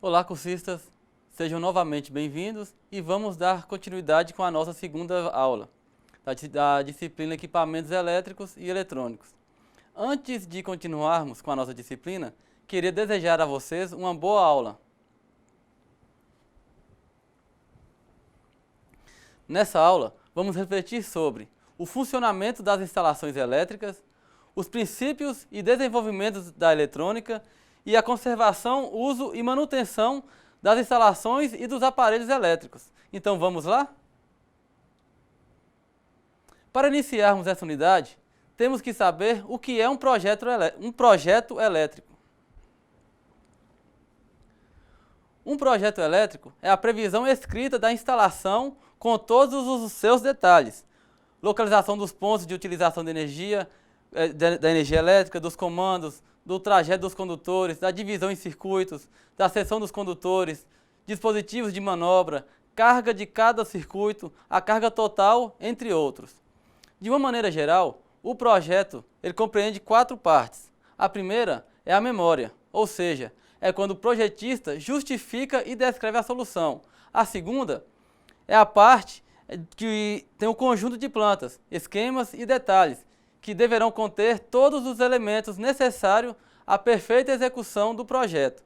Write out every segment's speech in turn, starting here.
Olá, cursistas! Sejam novamente bem-vindos e vamos dar continuidade com a nossa segunda aula da disciplina Equipamentos Elétricos e Eletrônicos. Antes de continuarmos com a nossa disciplina, queria desejar a vocês uma boa aula. Nessa aula, vamos refletir sobre o funcionamento das instalações elétricas, os princípios e desenvolvimentos da eletrônica e a conservação, uso e manutenção das instalações e dos aparelhos elétricos. Então vamos lá? Para iniciarmos essa unidade, temos que saber o que é um projeto elétrico. Um projeto elétrico é a previsão escrita da instalação com todos os seus detalhes. Localização dos pontos de utilização de energia, da energia elétrica, dos comandos, do trajeto dos condutores, da divisão em circuitos, da seção dos condutores, dispositivos de manobra, carga de cada circuito, a carga total, entre outros. De uma maneira geral, o projeto ele compreende 4 partes. A primeira é a memória, ou seja, é quando o projetista justifica e descreve a solução. A segunda é a parte que tem o conjunto de plantas, esquemas e detalhes, que deverão conter todos os elementos necessários à perfeita execução do projeto.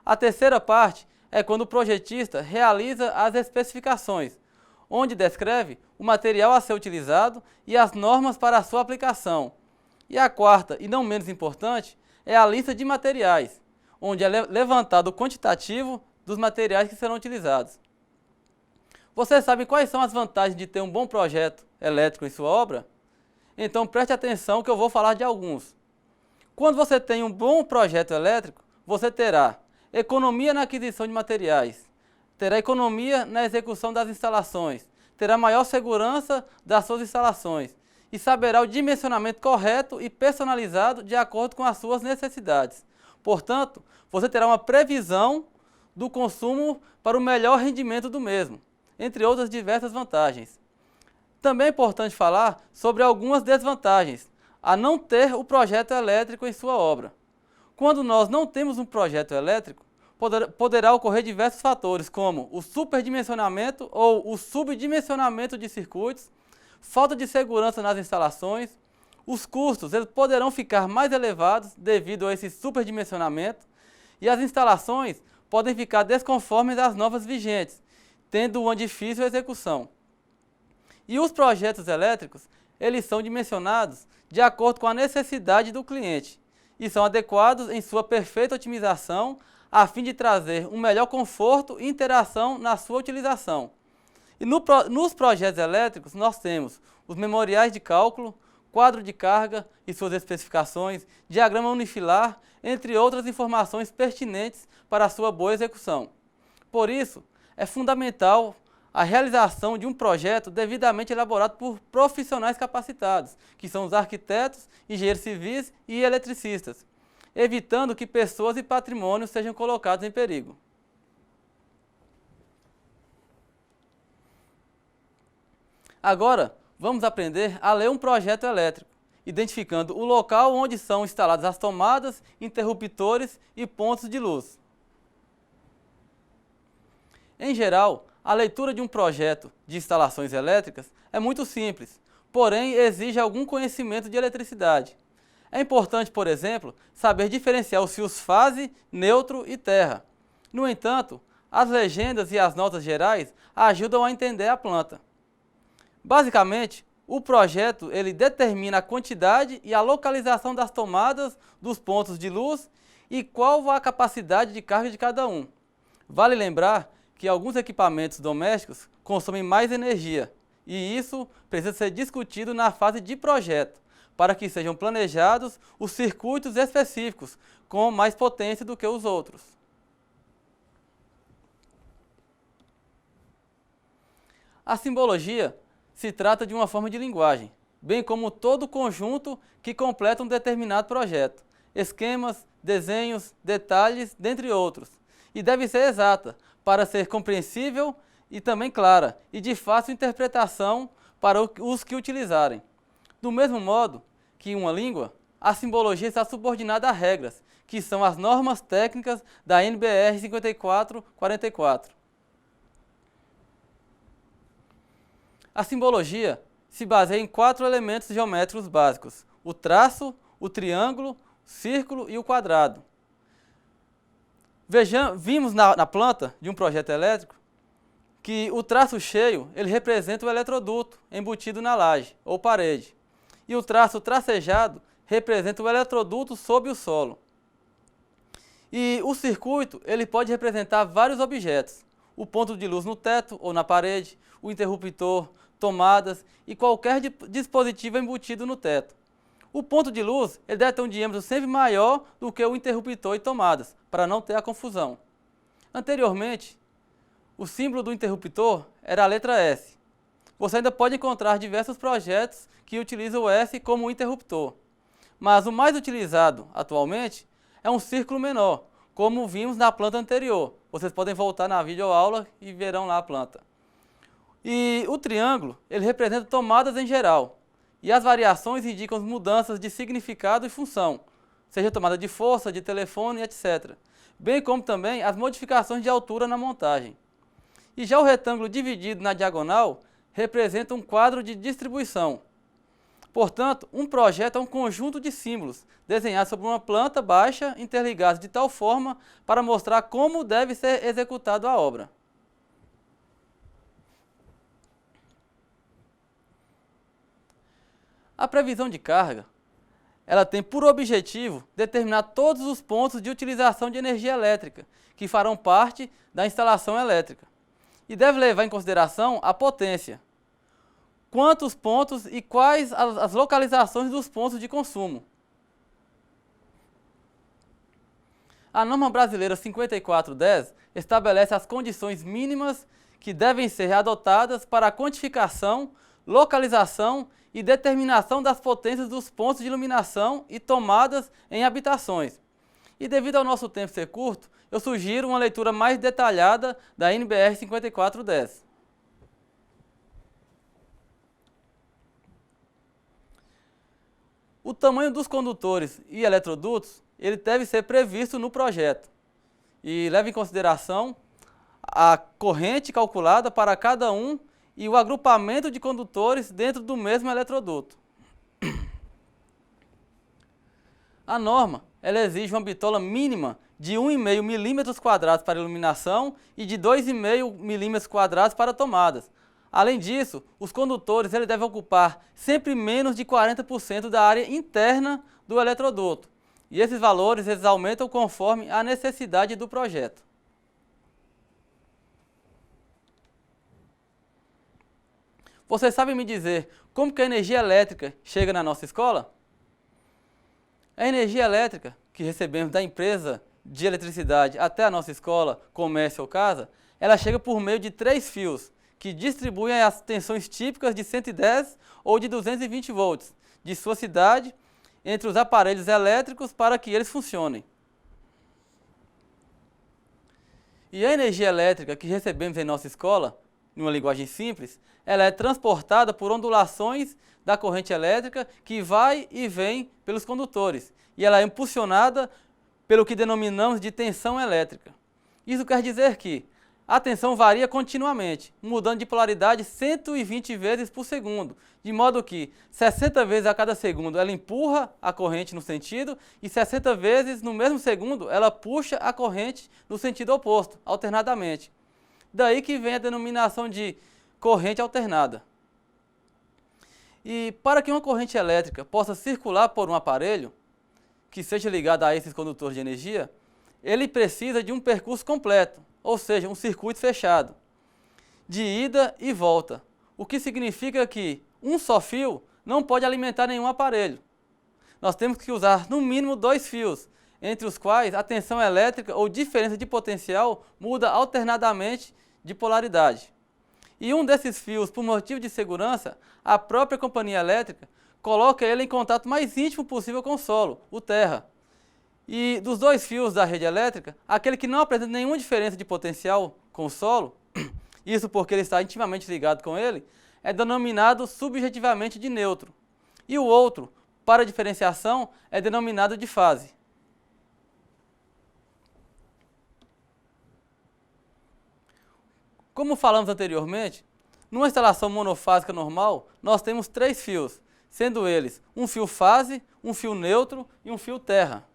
A terceira parte é quando o projetista realiza as especificações, onde descreve o material a ser utilizado e as normas para a sua aplicação. E a quarta, e não menos importante, é a lista de materiais, onde é levantado o quantitativo dos materiais que serão utilizados. Você sabe quais são as vantagens de ter um bom projeto elétrico em sua obra? Então preste atenção que eu vou falar de alguns. Quando você tem um bom projeto elétrico, você terá economia na aquisição de materiais, terá economia na execução das instalações, terá maior segurança das suas instalações e saberá o dimensionamento correto e personalizado de acordo com as suas necessidades. Portanto, você terá uma previsão do consumo para o melhor rendimento do mesmo, entre outras diversas vantagens. Também é importante falar sobre algumas desvantagens a não ter o projeto elétrico em sua obra. Quando nós não temos um projeto elétrico, poderá ocorrer diversos fatores, como o superdimensionamento ou o subdimensionamento de circuitos, falta de segurança nas instalações, os custos eles poderão ficar mais elevados devido a esse superdimensionamento e as instalações podem ficar desconformes às normas vigentes, tendo uma difícil execução. E os projetos elétricos, eles são dimensionados de acordo com a necessidade do cliente e são adequados em sua perfeita otimização a fim de trazer um melhor conforto e interação na sua utilização. E nos projetos elétricos nós temos os memoriais de cálculo, quadro de carga e suas especificações, diagrama unifilar, entre outras informações pertinentes para a sua boa execução. Por isso, é fundamental a realização de um projeto devidamente elaborado por profissionais capacitados, que são os arquitetos, engenheiros civis e eletricistas, evitando que pessoas e patrimônios sejam colocados em perigo. Agora, vamos aprender a ler um projeto elétrico, identificando o local onde são instaladas as tomadas, interruptores e pontos de luz. Em geral, a leitura de um projeto de instalações elétricas é muito simples, porém exige algum conhecimento de eletricidade. É importante, por exemplo, saber diferenciar os fios fase, neutro e terra. No entanto, as legendas e as notas gerais ajudam a entender a planta. Basicamente, o projeto ele determina a quantidade e a localização das tomadas, dos pontos de luz e qual a capacidade de carga de cada um. Vale lembrar que alguns equipamentos domésticos consomem mais energia, e isso precisa ser discutido na fase de projeto, para que sejam planejados os circuitos específicos com mais potência do que os outros. A simbologia se trata de uma forma de linguagem, bem como todo conjunto que completa um determinado projeto, esquemas, desenhos, detalhes, dentre outros, e deve ser exata, para ser compreensível e também clara, e de fácil interpretação para os que utilizarem. Do mesmo modo que uma língua, a simbologia está subordinada a regras, que são as normas técnicas da NBR 5444. A simbologia se baseia em 4 elementos geométricos básicos: o traço, o triângulo, o círculo e o quadrado. Vimos na planta de um projeto elétrico que o traço cheio ele representa o eletroduto embutido na laje ou parede, e o traço tracejado representa o eletroduto sob o solo. E o circuito ele pode representar vários objetos: o ponto de luz no teto ou na parede, o interruptor, tomadas e qualquer dispositivo embutido no teto. O ponto de luz ele deve ter um diâmetro sempre maior do que o interruptor e tomadas, para não ter a confusão. Anteriormente, o símbolo do interruptor era a letra S. Você ainda pode encontrar diversos projetos que utilizam o S como interruptor, mas o mais utilizado atualmente é um círculo menor, como vimos na planta anterior. Vocês podem voltar na videoaula e verão lá a planta. E o triângulo ele representa tomadas em geral, e as variações indicam mudanças de significado e função, seja tomada de força, de telefone, etc., bem como também as modificações de altura na montagem. E já o retângulo dividido na diagonal representa um quadro de distribuição. Portanto, um projeto é um conjunto de símbolos desenhados sobre uma planta baixa interligados de tal forma para mostrar como deve ser executada a obra. A previsão de carga ela tem por objetivo determinar todos os pontos de utilização de energia elétrica que farão parte da instalação elétrica e deve levar em consideração a potência, quantos pontos e quais as localizações dos pontos de consumo. A norma brasileira 5410 estabelece as condições mínimas que devem ser adotadas para a quantificação, localização e determinação das potências dos pontos de iluminação e tomadas em habitações. E devido ao nosso tempo ser curto, eu sugiro uma leitura mais detalhada da NBR 5410. O tamanho dos condutores e eletrodutos ele deve ser previsto no projeto e leva em consideração a corrente calculada para cada um e o agrupamento de condutores dentro do mesmo eletroduto. A norma ela exige uma bitola mínima de 1,5 milímetros quadrados para iluminação e de 2,5 milímetros quadrados para tomadas. Além disso, os condutores ele devem ocupar sempre menos de 40% da área interna do eletroduto. E esses valores eles aumentam conforme a necessidade do projeto. Vocês sabem me dizer como que a energia elétrica chega na nossa escola? A energia elétrica que recebemos da empresa de eletricidade até a nossa escola, comércio ou casa, ela chega por meio de 3 fios, que distribuem as tensões típicas de 110 ou de 220 volts de sua cidade entre os aparelhos elétricos para que eles funcionem. E a energia elétrica que recebemos em nossa escola, numa linguagem simples, ela é transportada por ondulações da corrente elétrica que vai e vem pelos condutores, e ela é impulsionada pelo que denominamos de tensão elétrica. Isso quer dizer que a tensão varia continuamente, mudando de polaridade 120 vezes por segundo, de modo que 60 vezes a cada segundo ela empurra a corrente no sentido e 60 vezes no mesmo segundo ela puxa a corrente no sentido oposto, alternadamente. Daí que vem a denominação de corrente alternada. E para que uma corrente elétrica possa circular por um aparelho, que seja ligado a esses condutores de energia, ele precisa de um percurso completo, ou seja, um circuito fechado, de ida e volta, o que significa que um só fio não pode alimentar nenhum aparelho. Nós temos que usar no mínimo 2 fios, entre os quais a tensão elétrica ou diferença de potencial muda alternadamente de polaridade. E um desses fios, por motivo de segurança, a própria companhia elétrica coloca ele em contato mais íntimo possível com o solo, o terra. E dos 2 fios da rede elétrica, aquele que não apresenta nenhuma diferença de potencial com o solo, isso porque ele está intimamente ligado com ele, é denominado subjetivamente de neutro. E o outro, para diferenciação, é denominado de fase. Como falamos anteriormente, numa instalação monofásica normal, nós temos 3 fios, sendo eles um fio fase, um fio neutro e um fio terra.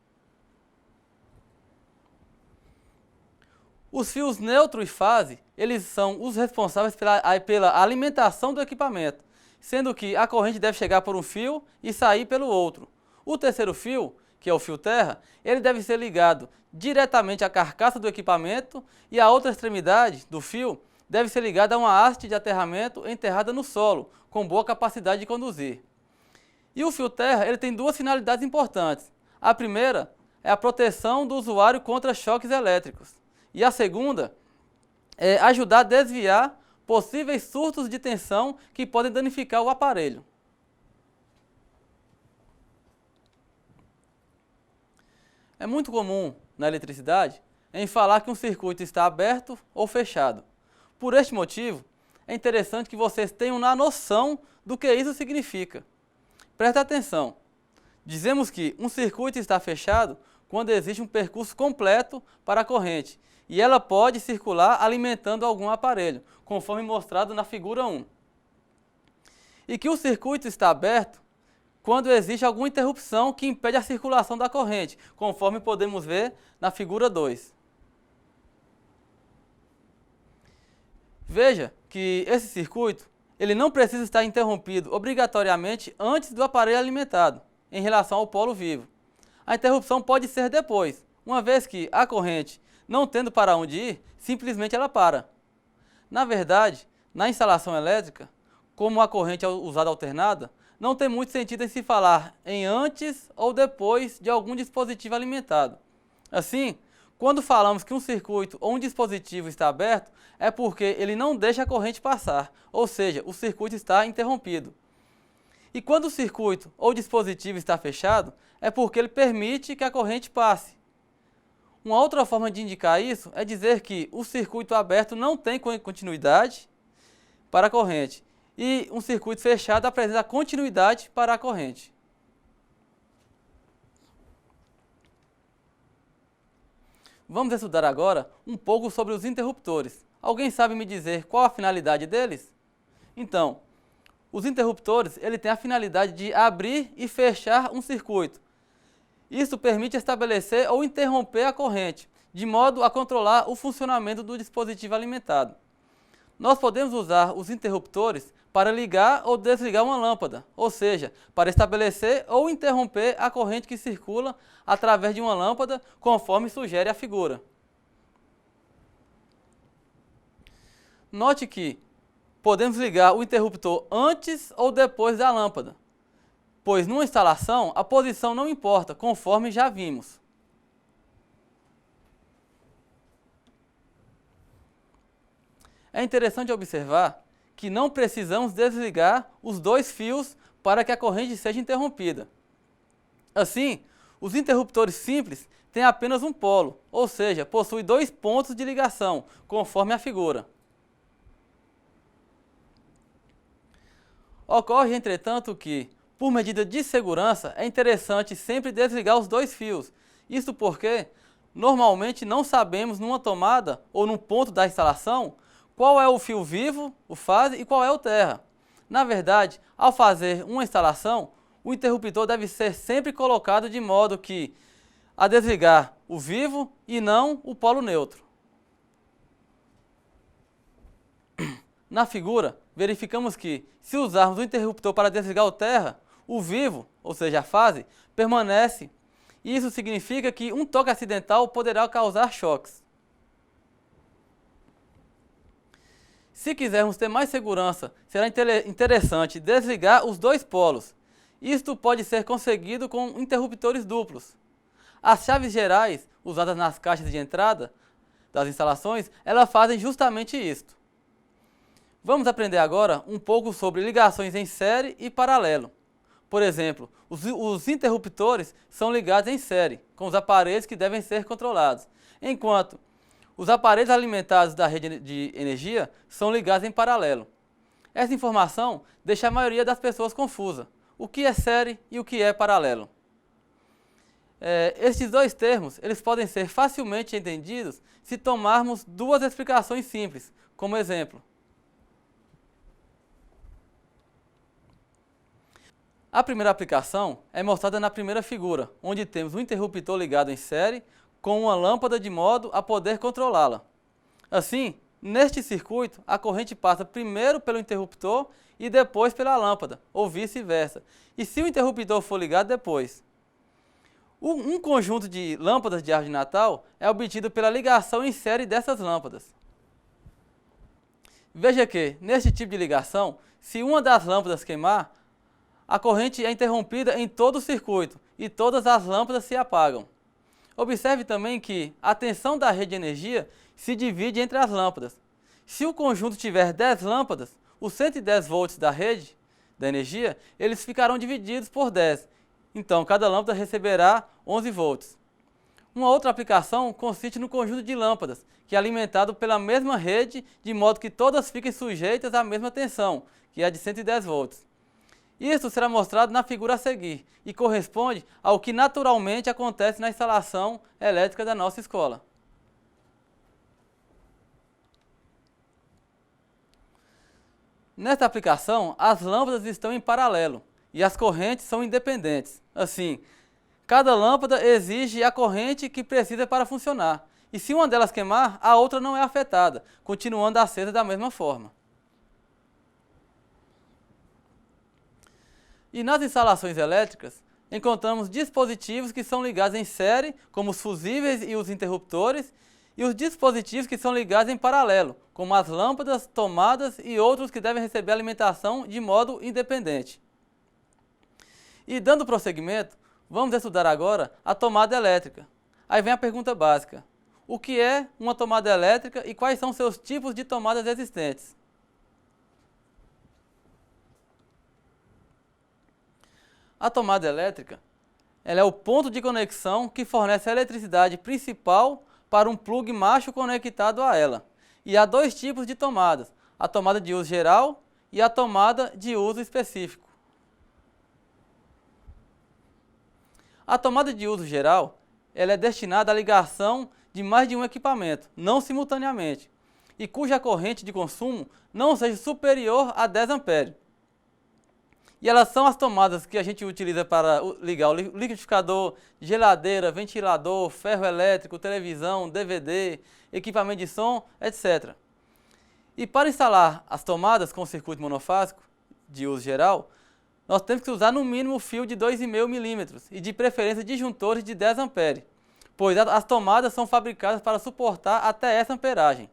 Os fios neutro e fase, eles são os responsáveis pela alimentação do equipamento, sendo que a corrente deve chegar por um fio e sair pelo outro. O terceiro fio, que é o fio terra, ele deve ser ligado diretamente à carcaça do equipamento e a outra extremidade do fio deve ser ligada a uma haste de aterramento enterrada no solo, com boa capacidade de conduzir. E o fio terra ele tem 2 finalidades importantes. A primeira é a proteção do usuário contra choques elétricos. E a segunda é ajudar a desviar possíveis surtos de tensão que podem danificar o aparelho. É muito comum na eletricidade em falar que um circuito está aberto ou fechado. Por este motivo, é interessante que vocês tenham a noção do que isso significa. Preste atenção. Dizemos que um circuito está fechado quando existe um percurso completo para a corrente e ela pode circular alimentando algum aparelho, conforme mostrado na figura 1. E que o circuito está aberto quando existe alguma interrupção que impede a circulação da corrente, conforme podemos ver na figura 2. Veja que esse circuito ele não precisa estar interrompido obrigatoriamente antes do aparelho alimentado, em relação ao polo vivo. A interrupção pode ser depois, uma vez que a corrente, não tendo para onde ir, simplesmente ela para. Na verdade, na instalação elétrica, como a corrente é usada alternada, não tem muito sentido em se falar em antes ou depois de algum dispositivo alimentado. Assim, quando falamos que um circuito ou um dispositivo está aberto, é porque ele não deixa a corrente passar, ou seja, o circuito está interrompido. E quando o circuito ou dispositivo está fechado, é porque ele permite que a corrente passe. Uma outra forma de indicar isso é dizer que o circuito aberto não tem continuidade para a corrente e um circuito fechado apresenta continuidade para a corrente. Vamos estudar agora um pouco sobre os interruptores. Alguém sabe me dizer qual a finalidade deles? Então, os interruptores ele têm a finalidade de abrir e fechar um circuito. Isso permite estabelecer ou interromper a corrente, de modo a controlar o funcionamento do dispositivo alimentado. Nós podemos usar os interruptores para ligar ou desligar uma lâmpada, ou seja, para estabelecer ou interromper a corrente que circula através de uma lâmpada, conforme sugere a figura. Note que podemos ligar o interruptor antes ou depois da lâmpada, pois numa instalação a posição não importa, conforme já vimos. É interessante observar que não precisamos desligar os 2 fios para que a corrente seja interrompida. Assim, os interruptores simples têm apenas um polo, ou seja, possuem 2 pontos de ligação, conforme a figura. Ocorre, entretanto, que, por medida de segurança, é interessante sempre desligar os 2 fios. Isso porque, normalmente, não sabemos numa tomada ou num ponto da instalação qual é o fio vivo, o fase, e qual é o terra. Na verdade, ao fazer uma instalação, o interruptor deve ser sempre colocado de modo que a desligar o vivo e não o polo neutro. Na figura, verificamos que, se usarmos o interruptor para desligar o terra, o vivo, ou seja, a fase, permanece. Isso significa que um toque acidental poderá causar choques. Se quisermos ter mais segurança, será interessante desligar os 2 polos. Isto pode ser conseguido com interruptores duplos. As chaves gerais, usadas nas caixas de entrada das instalações, elas fazem justamente isto. Vamos aprender agora um pouco sobre ligações em série e paralelo. Por exemplo, os interruptores são ligados em série, com os aparelhos que devem ser controlados, enquanto os aparelhos alimentados da rede de energia são ligados em paralelo. Essa informação deixa a maioria das pessoas confusa. O que é série e o que é paralelo? Estes 2 termos eles podem ser facilmente entendidos se tomarmos 2 explicações simples, como exemplo. A primeira aplicação é mostrada na primeira figura, onde temos um interruptor ligado em série com uma lâmpada de modo a poder controlá-la. Assim, neste circuito, a corrente passa primeiro pelo interruptor e depois pela lâmpada, ou vice-versa, e se o interruptor for ligado depois. Um conjunto de lâmpadas de árvore de Natal é obtido pela ligação em série dessas lâmpadas. Veja que, neste tipo de ligação, se uma das lâmpadas queimar, a corrente é interrompida em todo o circuito e todas as lâmpadas se apagam. Observe também que a tensão da rede de energia se divide entre as lâmpadas. Se o conjunto tiver 10 lâmpadas, os 110 volts da rede da energia, eles ficarão divididos por 10. Então, cada lâmpada receberá 11 volts. Uma outra aplicação consiste no conjunto de lâmpadas, que é alimentado pela mesma rede, de modo que todas fiquem sujeitas à mesma tensão, que é a de 110 volts. Isso será mostrado na figura a seguir e corresponde ao que naturalmente acontece na instalação elétrica da nossa escola. Nesta aplicação, as lâmpadas estão em paralelo e as correntes são independentes. Assim, cada lâmpada exige a corrente que precisa para funcionar, e se uma delas queimar, a outra não é afetada, continuando acesa da mesma forma. E nas instalações elétricas, encontramos dispositivos que são ligados em série, como os fusíveis e os interruptores, e os dispositivos que são ligados em paralelo, como as lâmpadas, tomadas e outros que devem receber alimentação de modo independente. E dando prosseguimento, vamos estudar agora a tomada elétrica. Aí vem a pergunta básica: o que é uma tomada elétrica e quais são seus tipos de tomadas existentes? A tomada elétrica, ela é o ponto de conexão que fornece a eletricidade principal para um plug macho conectado a ela. E há dois tipos de tomadas: a tomada de uso geral e a tomada de uso específico. A tomada de uso geral, ela é destinada à ligação de mais de um equipamento, não simultaneamente, e cuja corrente de consumo não seja superior a 10 amperes. E elas são as tomadas que a gente utiliza para ligar o liquidificador, geladeira, ventilador, ferro elétrico, televisão, DVD, equipamento de som, etc. E para instalar as tomadas com circuito monofásico, de uso geral, nós temos que usar no mínimo fio de 2,5 milímetros e de preferência disjuntores de 10 amperes, pois as tomadas são fabricadas para suportar até essa amperagem.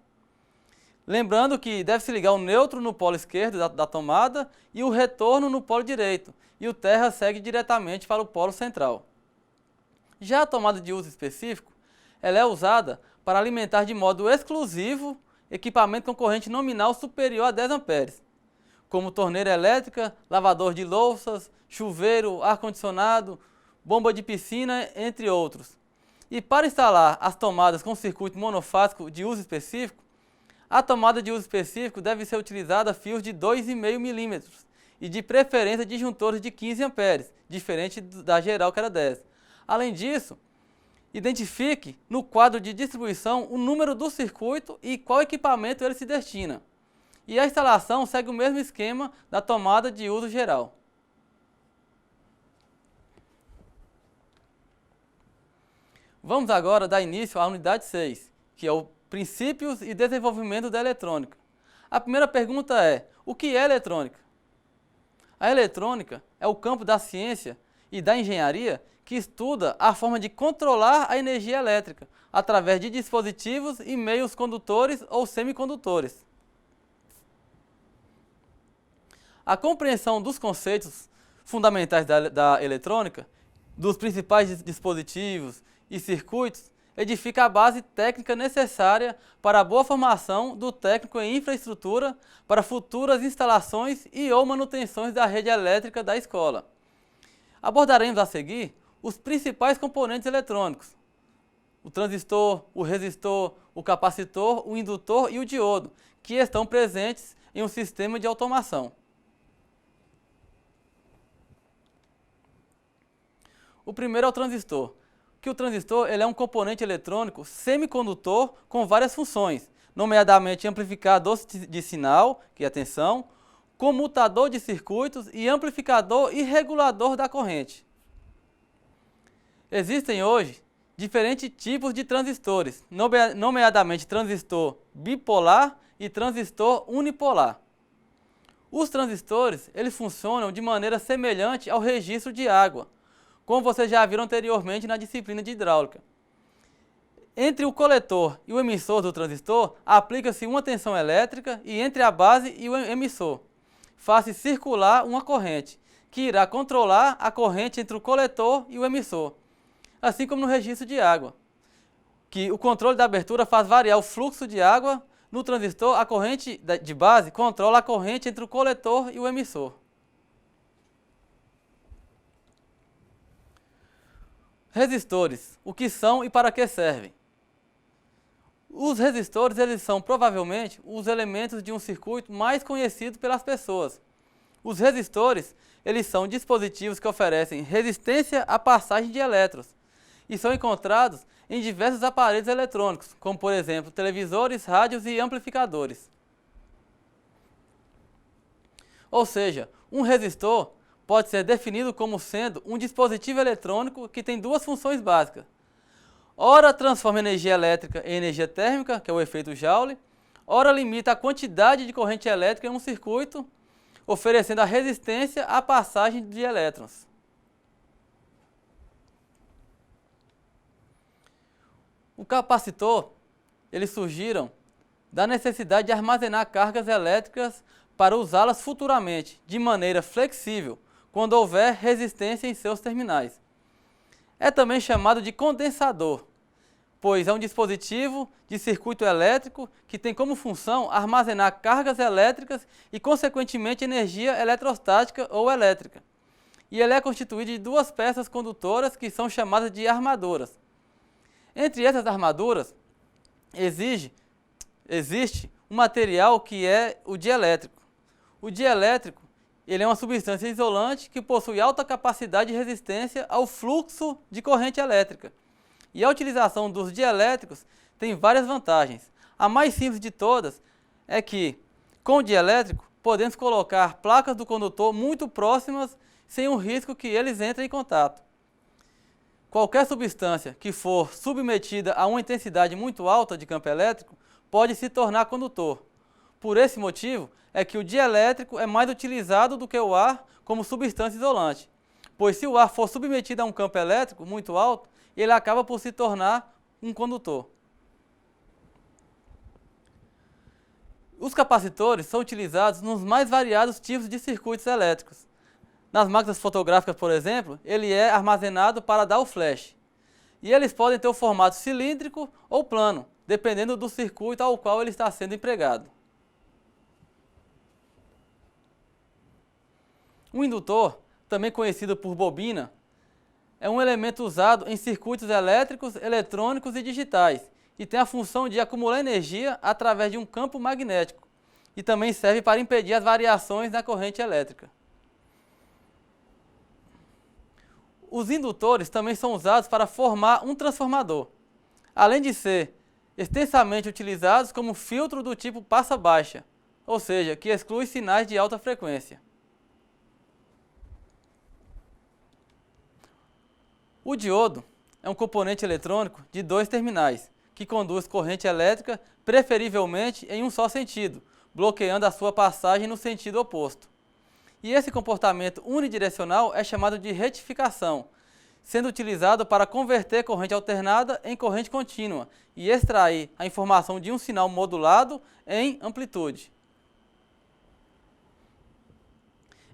Lembrando que deve-se ligar o neutro no polo esquerdo da tomada e o retorno no polo direito, e o terra segue diretamente para o polo central. Já a tomada de uso específico, ela é usada para alimentar de modo exclusivo equipamento com corrente nominal superior a 10 amperes, como torneira elétrica, lavador de louças, chuveiro, ar-condicionado, bomba de piscina, entre outros. E para instalar as tomadas com circuito monofásico de uso específico, a tomada de uso específico deve ser utilizada fios de 2,5 milímetros e de preferência disjuntores de 15 amperes, diferente da geral que era 10. Além disso, identifique no quadro de distribuição o número do circuito e qual equipamento ele se destina. E a instalação segue o mesmo esquema da tomada de uso geral. Vamos agora dar início à unidade 6, que é o Princípios e Desenvolvimento da Eletrônica. A primeira pergunta é: o que é eletrônica? A eletrônica é o campo da ciência e da engenharia que estuda a forma de controlar a energia elétrica através de dispositivos e meios condutores ou semicondutores. A compreensão dos conceitos fundamentais da eletrônica, dos principais dispositivos e circuitos, edifica a base técnica necessária para a boa formação do técnico em infraestrutura para futuras instalações e ou manutenções da rede elétrica da escola. Abordaremos a seguir os principais componentes eletrônicos: o transistor, o resistor, o capacitor, o indutor e o diodo, que estão presentes em um sistema de automação. O primeiro é o transistor. O transistor ele é um componente eletrônico semicondutor com várias funções. nomeadamente amplificador de sinal, que é a tensão, comutador de circuitos e amplificador e regulador da corrente. Existem hoje diferentes tipos de transistores, nomeadamente transistor bipolar e transistor unipolar. Os transistores, eles funcionam de maneira semelhante ao registro de água, como vocês já viram anteriormente na disciplina de hidráulica. Entre o coletor e o emissor do transistor, aplica-se uma tensão elétrica e entre a base e o emissor, faz-se circular uma corrente, que irá controlar a corrente entre o coletor e o emissor, assim como no registro de água, que o controle da abertura faz variar o fluxo de água. No transistor, a corrente de base controla a corrente entre o coletor e o emissor. Resistores, o que são e para que servem? Os resistores, eles são provavelmente os elementos de um circuito mais conhecido pelas pessoas. Os resistores, eles são dispositivos que oferecem resistência à passagem de elétrons e são encontrados em diversos aparelhos eletrônicos, como por exemplo televisores, rádios e amplificadores. Ou seja, um resistor pode ser definido como sendo um dispositivo eletrônico que tem duas funções básicas. Ora transforma energia elétrica em energia térmica, que é o efeito Joule, ora limita a quantidade de corrente elétrica em um circuito, oferecendo a resistência à passagem de elétrons. O capacitor, eles surgiram da necessidade de armazenar cargas elétricas para usá-las futuramente, de maneira flexível, quando houver resistência em seus terminais. É também chamado de condensador, pois é um dispositivo de circuito elétrico que tem como função armazenar cargas elétricas e, consequentemente, energia eletrostática ou elétrica. E ele é constituído de duas peças condutoras que são chamadas de armaduras. Entre essas armaduras, existe um material que é o dielétrico. O dielétrico, ele é uma substância isolante que possui alta capacidade de resistência ao fluxo de corrente elétrica. E a utilização dos dielétricos tem várias vantagens. A mais simples de todas é que, com o dielétrico, podemos colocar placas do condutor muito próximas sem o risco que eles entrem em contato. Qualquer substância que for submetida a uma intensidade muito alta de campo elétrico pode se tornar condutor. Por esse motivo é que o dielétrico é mais utilizado do que o ar como substância isolante, pois se o ar for submetido a um campo elétrico muito alto, ele acaba por se tornar um condutor. Os capacitores são utilizados nos mais variados tipos de circuitos elétricos. Nas máquinas fotográficas, por exemplo, ele é armazenado para dar o flash. E eles podem ter o formato cilíndrico ou plano, dependendo do circuito ao qual ele está sendo empregado. O indutor, também conhecido por bobina, é um elemento usado em circuitos elétricos, eletrônicos e digitais e tem a função de acumular energia através de um campo magnético e também serve para impedir as variações na corrente elétrica. Os indutores também são usados para formar um transformador, além de ser extensamente utilizados como filtro do tipo passa-baixa, ou seja, que exclui sinais de alta frequência. O diodo é um componente eletrônico de dois terminais, que conduz corrente elétrica preferivelmente em um só sentido, bloqueando a sua passagem no sentido oposto. E esse comportamento unidirecional é chamado de retificação, sendo utilizado para converter corrente alternada em corrente contínua e extrair a informação de um sinal modulado em amplitude.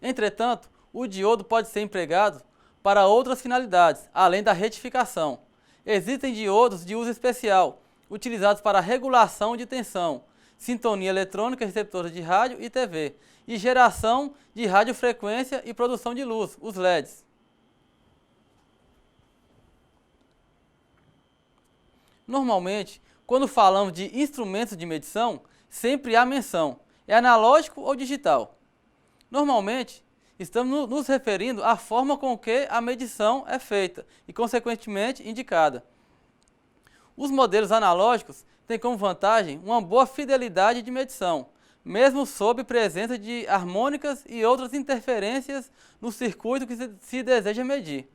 Entretanto, o diodo pode ser empregado para outras finalidades, além da retificação. Existem diodos de uso especial, utilizados para regulação de tensão, sintonia eletrônica receptora de rádio e TV, e geração de radiofrequência e produção de luz, os LEDs. Normalmente, quando falamos de instrumentos de medição, sempre há menção, é analógico ou digital. Normalmente, estamos nos referindo à forma com que a medição é feita e, consequentemente, indicada. Os modelos analógicos têm como vantagem uma boa fidelidade de medição, mesmo sob presença de harmônicas e outras interferências no circuito que se deseja medir.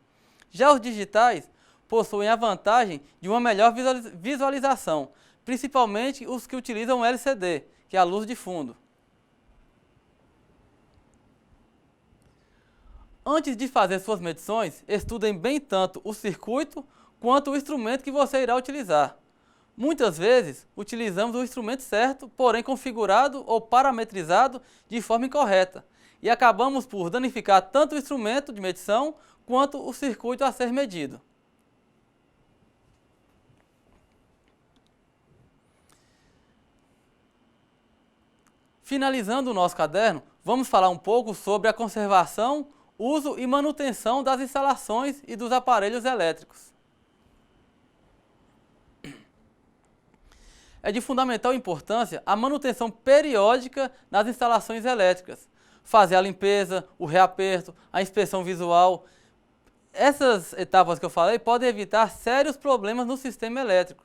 Já os digitais possuem a vantagem de uma melhor visualização, principalmente os que utilizam LCD, que é a luz de fundo. Antes de fazer suas medições, estudem bem tanto o circuito quanto o instrumento que você irá utilizar. Muitas vezes, utilizamos o instrumento certo, porém configurado ou parametrizado de forma incorreta, e acabamos por danificar tanto o instrumento de medição quanto o circuito a ser medido. Finalizando o nosso caderno, vamos falar um pouco sobre a conservação, uso e manutenção das instalações e dos aparelhos elétricos. É de fundamental importância a manutenção periódica nas instalações elétricas, fazer a limpeza, o reaperto, a inspeção visual. Essas etapas que eu falei podem evitar sérios problemas no sistema elétrico,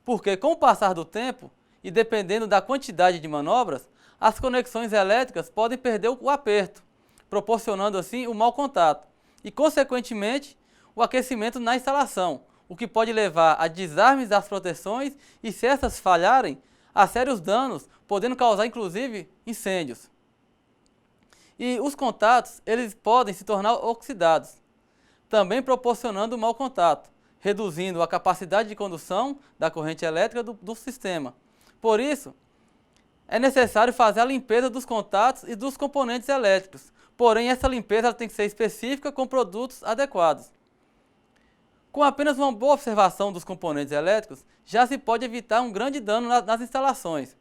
porque com o passar do tempo e dependendo da quantidade de manobras, as conexões elétricas podem perder o aperto, proporcionando assim o mau contato e, consequentemente, o aquecimento na instalação, o que pode levar a desarmes das proteções e, se essas falharem, a sérios danos, podendo causar inclusive incêndios. E os contatos, eles podem se tornar oxidados, também proporcionando mau contato, reduzindo a capacidade de condução da corrente elétrica do sistema. Por isso, é necessário fazer a limpeza dos contatos e dos componentes elétricos, porém essa limpeza tem que ser específica com produtos adequados. Com apenas uma boa observação dos componentes elétricos, já se pode evitar um grande dano nas instalações.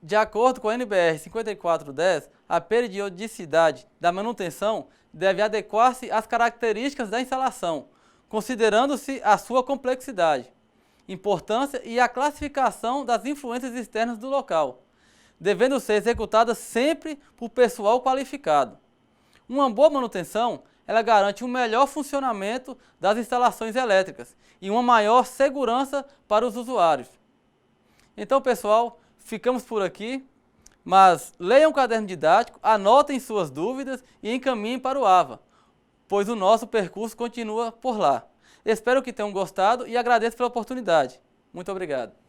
De acordo com a NBR 5410, a periodicidade da manutenção deve adequar-se às características da instalação, considerando-se a sua complexidade, importância e a classificação das influências externas do local, devendo ser executada sempre por pessoal qualificado. Uma boa manutenção ela garante um melhor funcionamento das instalações elétricas e uma maior segurança para os usuários. Então, pessoal, ficamos por aqui, mas leiam o caderno didático, anotem suas dúvidas e encaminhem para o AVA, pois o nosso percurso continua por lá. Espero que tenham gostado e agradeço pela oportunidade. Muito obrigado.